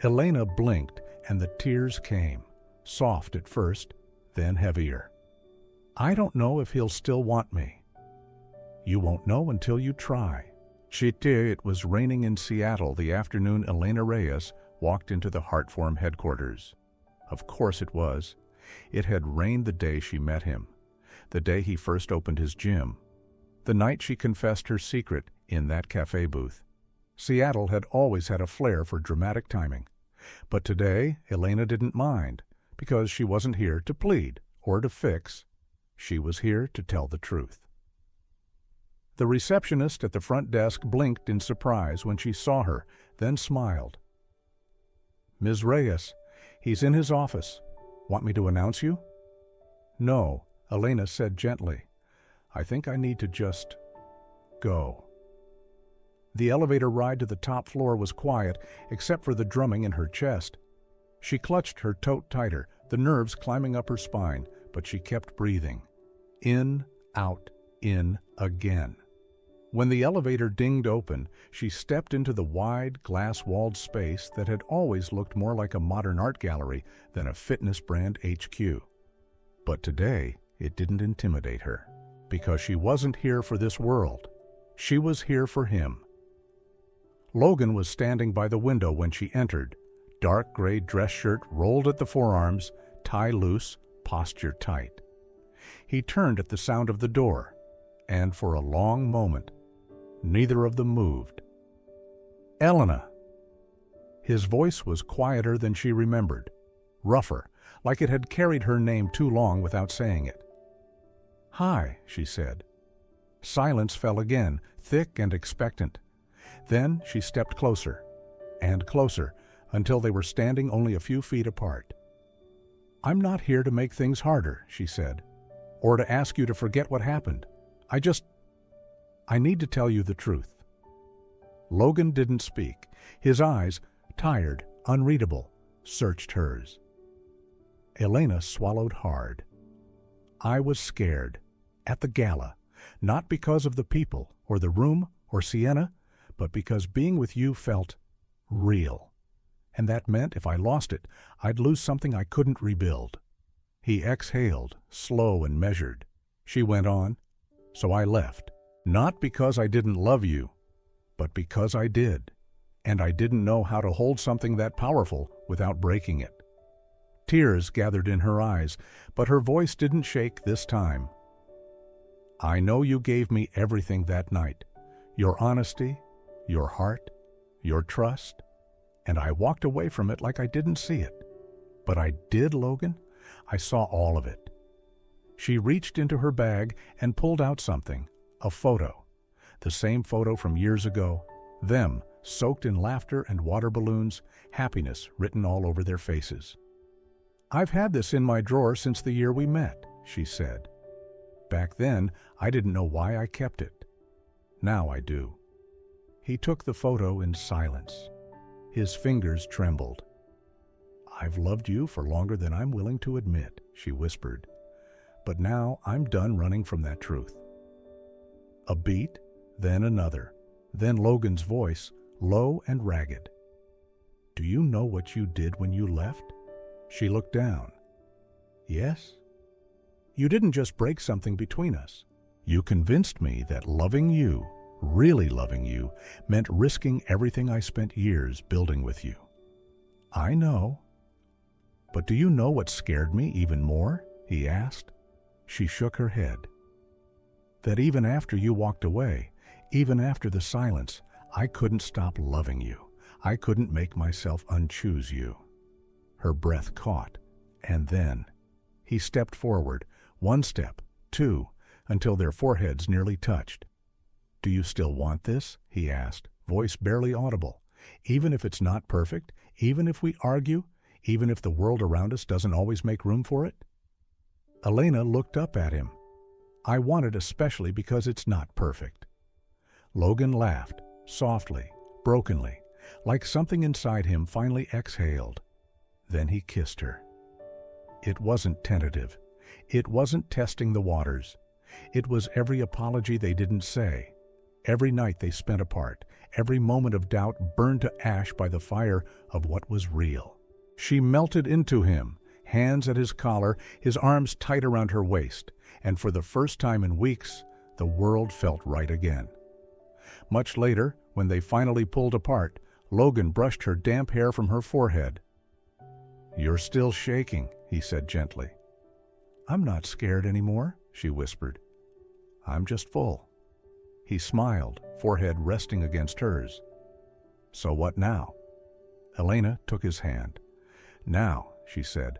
Elena blinked, and the tears came, soft at first, then heavier. "I don't know if he'll still want me." "You won't know until you try." It was raining in Seattle the afternoon Elena Reyes walked into the Hart headquarters. Of course it was. It had rained the day she met him, the day he first opened his gym, the night she confessed her secret in that cafe booth. Seattle had always had a flair for dramatic timing. But today, Elena didn't mind, because she wasn't here to plead or to fix. She was here to tell the truth. The receptionist at the front desk blinked in surprise when she saw her, then smiled. "Ms. Reyes, he's in his office. Want me to announce you?" "No," Elena said gently. "I think I need to just go." The elevator ride to the top floor was quiet, except for the drumming in her chest. She clutched her tote tighter, the nerves climbing up her spine, but she kept breathing. In, out, in, again. When the elevator dinged open, she stepped into the wide, glass-walled space that had always looked more like a modern art gallery than a fitness brand HQ. But today, it didn't intimidate her, because she wasn't here for this world. She was here for him. Logan was standing by the window when she entered, dark gray dress shirt rolled at the forearms, tie loose, posture tight. He turned at the sound of the door, and for a long moment, neither of them moved. "Elena!" His voice was quieter than she remembered, rougher, like it had carried her name too long without saying it. "Hi," she said. Silence fell again, thick and expectant. Then she stepped closer, and closer, until they were standing only a few feet apart. "I'm not here to make things harder," she said, "or to ask you to forget what happened. I need to tell you the truth." Logan didn't speak. His eyes, tired, unreadable, searched hers. Elena swallowed hard. "I was scared. At the gala. Not because of the people, or the room, or Sienna, but because being with you felt real. And that meant if I lost it, I'd lose something I couldn't rebuild." He exhaled, slow and measured. She went on, "So I left. Not because I didn't love you, but because I did. And I didn't know how to hold something that powerful without breaking it." Tears gathered in her eyes, but her voice didn't shake this time. "I know you gave me everything that night. Your honesty, your heart, your trust, and I walked away from it like I didn't see it. But I did, Logan. I saw all of it." She reached into her bag and pulled out something, a photo. The same photo from years ago, them soaked in laughter and water balloons, happiness written all over their faces. "I've had this in my drawer since the year we met," she said. "Back then, I didn't know why I kept it. Now I do." He took the photo in silence. His fingers trembled. "I've loved you for longer than I'm willing to admit," she whispered. "But now I'm done running from that truth." A beat, then another, then Logan's voice, low and ragged. "Do you know what you did when you left?" She looked down. "Yes?" "You didn't just break something between us. You convinced me that loving you, really loving you, meant risking everything I spent years building with you." "I know." "But do you know what scared me even more?" he asked. She shook her head. "That even after you walked away, even after the silence, I couldn't stop loving you. I couldn't make myself unchoose you." Her breath caught, and then he stepped forward, one step, two, until their foreheads nearly touched. "Do you still want this?" he asked, voice barely audible. "Even if it's not perfect, even if we argue, even if the world around us doesn't always make room for it?" Elena looked up at him. "I want it especially because it's not perfect." Logan laughed, softly, brokenly, like something inside him finally exhaled. Then he kissed her. It wasn't tentative. It wasn't testing the waters. It was every apology they didn't say, every night they spent apart, every moment of doubt burned to ash by the fire of what was real. She melted into him, hands at his collar, his arms tight around her waist, and for the first time in weeks, the world felt right again. Much later, when they finally pulled apart, Logan brushed her damp hair from her forehead. "You're still shaking," he said gently. "I'm not scared anymore," she whispered. "I'm just full." He smiled, forehead resting against hers. "So what now?" Elena took his hand. "Now," she said,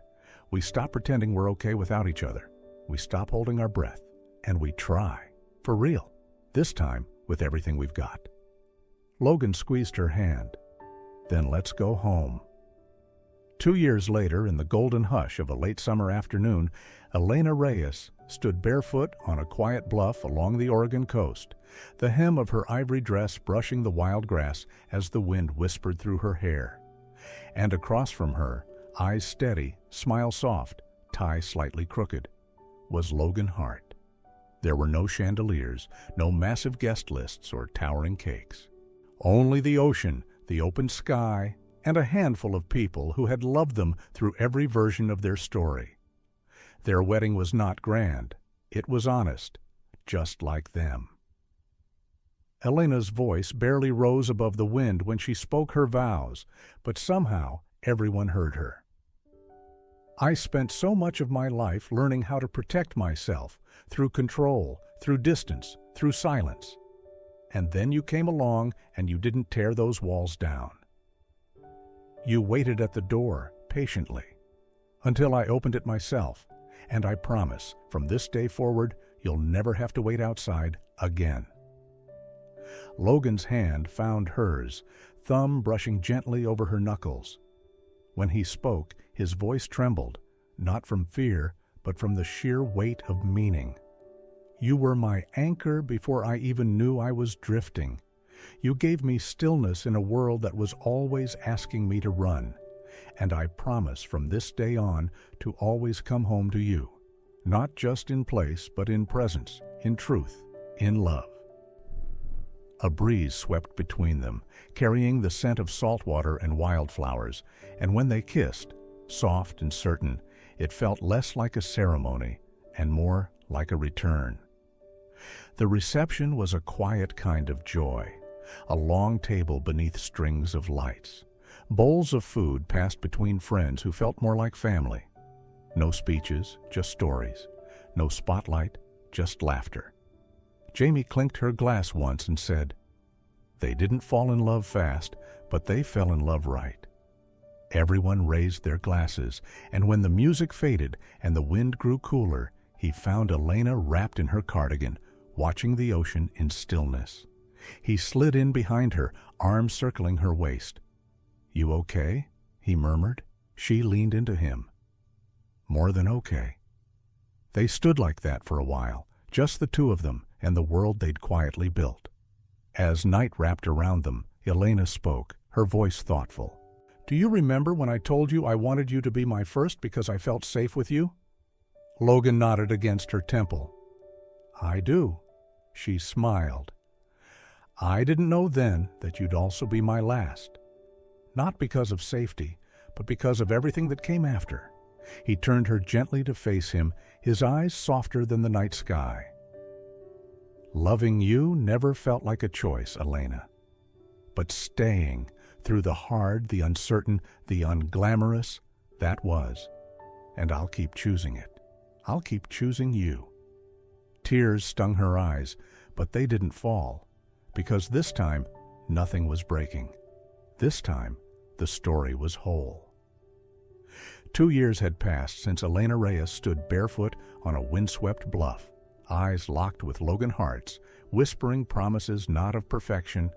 "we stop pretending we're okay without each other. We stop holding our breath, and we try, for real, this time with everything we've got." Logan squeezed her hand. "Then let's go home." 2 years later, in the golden hush of a late summer afternoon, Elena Reyes stood barefoot on a quiet bluff along the Oregon coast, the hem of her ivory dress brushing the wild grass as the wind whispered through her hair. And across from her, eyes steady, smile soft, tie slightly crooked, was Logan Hart. There were no chandeliers, no massive guest lists or towering cakes. Only the ocean, the open sky, and a handful of people who had loved them through every version of their story. Their wedding was not grand. It was honest, just like them. Elena's voice barely rose above the wind when she spoke her vows, but somehow everyone heard her. "I spent so much of my life learning how to protect myself, through control, through distance, through silence. And then you came along and you didn't tear those walls down. You waited at the door, patiently, until I opened it myself, and I promise, from this day forward, you'll never have to wait outside again." Logan's hand found hers, thumb brushing gently over her knuckles. When he spoke, his voice trembled, not from fear, but from the sheer weight of meaning. "You were my anchor before I even knew I was drifting. You gave me stillness in a world that was always asking me to run. And I promise from this day on to always come home to you, not just in place, but in presence, in truth, in love." A breeze swept between them, carrying the scent of salt water and wildflowers, and when they kissed, soft and certain, it felt less like a ceremony and more like a return. The reception was a quiet kind of joy, a long table beneath strings of lights. Bowls of food passed between friends who felt more like family. No speeches, just stories. No spotlight, just laughter. Jamie clinked her glass once and said, "They didn't fall in love fast, but they fell in love right." Everyone raised their glasses, and when the music faded and the wind grew cooler, he found Elena wrapped in her cardigan, watching the ocean in stillness. He slid in behind her, arms circling her waist. "You okay?" he murmured. She leaned into him. "More than okay." They stood like that for a while, just the two of them and the world they'd quietly built. As night wrapped around them, Elena spoke, her voice thoughtful. "Do you remember when I told you I wanted you to be my first because I felt safe with you?" Logan nodded against her temple. "I do." She smiled. "I didn't know then that you'd also be my last." not because of safety, but because of everything that came after. He turned her gently to face him, his eyes softer than the night sky. Loving you never felt like a choice, Elena. But staying through the hard, the uncertain, the unglamorous, that was. And I'll keep choosing it. I'll keep choosing you. Tears stung her eyes, but they didn't fall, because this time, nothing was breaking. This time, the story was whole. 2 years had passed since Elena Reyes stood barefoot on a windswept bluff, eyes locked with Logan Hart's, whispering promises not of perfection,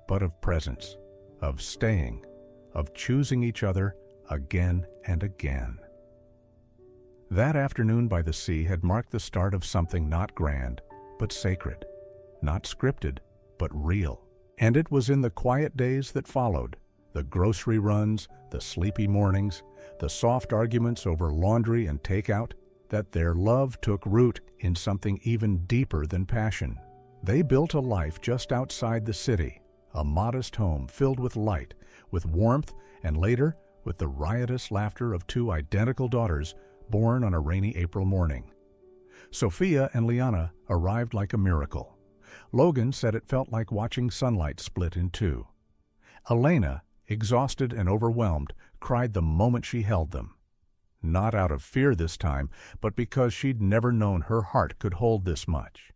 but of presence, of staying, of choosing each other again and again. That afternoon by the sea had marked the start of something not grand, but sacred, not scripted, but real. And it was in the quiet days that followed, the grocery runs, the sleepy mornings, the soft arguments over laundry and takeout, that their love took root in something even deeper than passion. They built a life just outside the city, a modest home filled with light, with warmth, and later with the riotous laughter of 2 identical daughters born on a rainy April morning. Sophia and Liana arrived like a miracle. Logan said it felt like watching sunlight split in 2. Elena, exhausted and overwhelmed, cried the moment she held them. Not out of fear this time, but because she'd never known her heart could hold this much.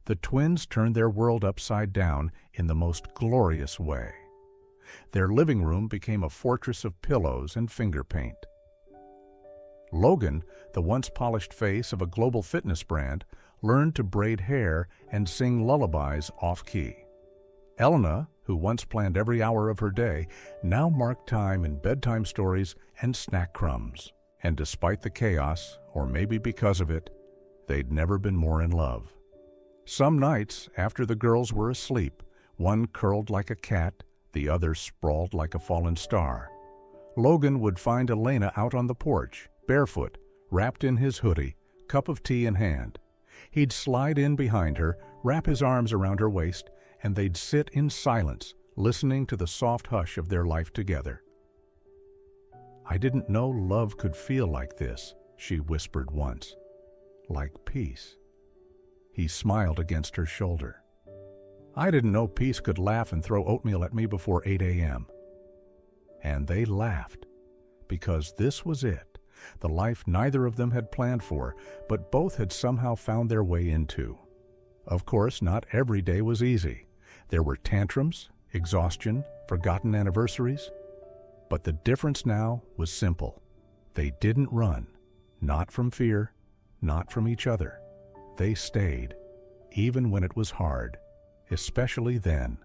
The twins turned their world upside down in the most glorious way. Their living room became a fortress of pillows and finger paint. Logan, the once polished face of a global fitness brand, learned to braid hair and sing lullabies off-key. Elena, who once planned every hour of her day, now marked time in bedtime stories and snack crumbs. And despite the chaos, or maybe because of it, they'd never been more in love. Some nights, after the girls were asleep, one curled like a cat, the other sprawled like a fallen star, Logan would find Elena out on the porch, barefoot, wrapped in his hoodie, cup of tea in hand. He'd slide in behind her, wrap his arms around her waist, and they'd sit in silence, listening to the soft hush of their life together. "I didn't know love could feel like this," she whispered once. "Like peace." He smiled against her shoulder. "I didn't know peace could laugh and throw oatmeal at me before 8 a.m. And they laughed, because this was it, the life neither of them had planned for, but both had somehow found their way into. Of course, not every day was easy. There were tantrums, exhaustion, forgotten anniversaries. But the difference now was simple. They didn't run, not from fear, not from each other. They stayed, even when it was hard, especially then.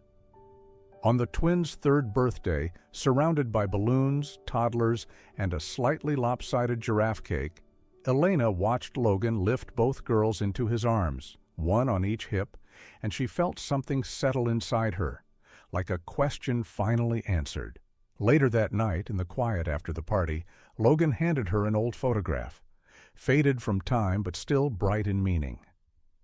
On the twins' 3rd birthday, surrounded by balloons, toddlers, and a slightly lopsided giraffe cake, Elena watched Logan lift both girls into his arms, one on each hip, and she felt something settle inside her, like a question finally answered. Later that night, in the quiet after the party, Logan handed her an old photograph, faded from time but still bright in meaning.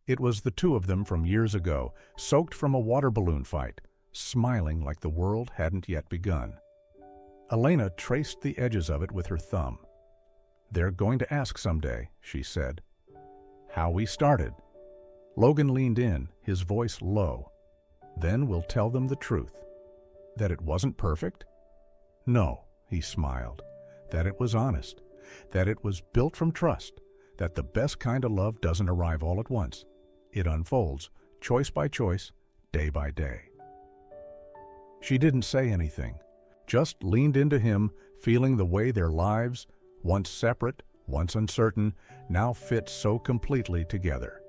It was the 2 of them from years ago, soaked from a water balloon fight, smiling like the world hadn't yet begun. Elena traced the edges of it with her thumb. "They're going to ask someday," she said. "How we started." Logan leaned in, his voice low. "Then we'll tell them the truth. That it wasn't perfect? No," he smiled. "That it was honest. That it was built from trust. That the best kind of love doesn't arrive all at once. It unfolds, choice by choice, day by day." She didn't say anything, just leaned into him, feeling the way their lives, once separate, once uncertain, now fit so completely together.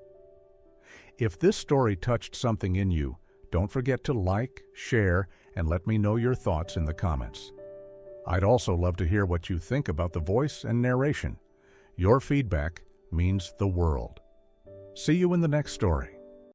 If this story touched something in you, don't forget to like, share, and let me know your thoughts in the comments. I'd also love to hear what you think about the voice and narration. Your feedback means the world. See you in the next story.